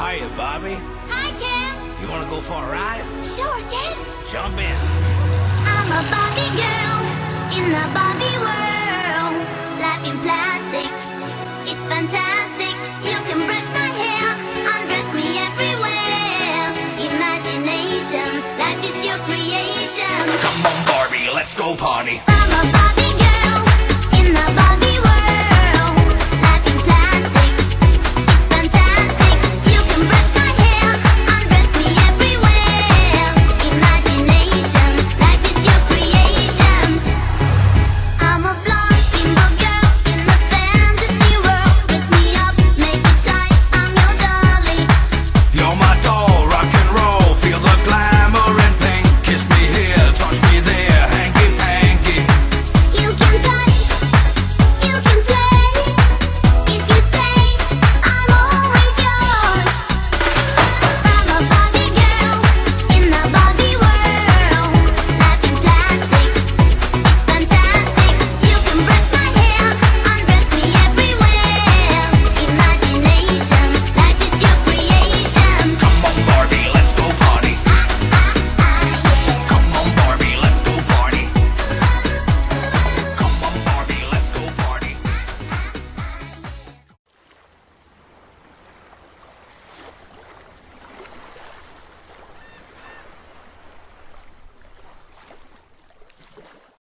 are you, Barbie? Hi, Ken. You want to go for a ride? Sure, Ken. Jump in. I'm a Barbie girl in the Barbie world. Life in plastic, it's fantastic. You can brush my hair, undress me everywhere. Imagination, life is your creation. Come on, Barbie, let's go party.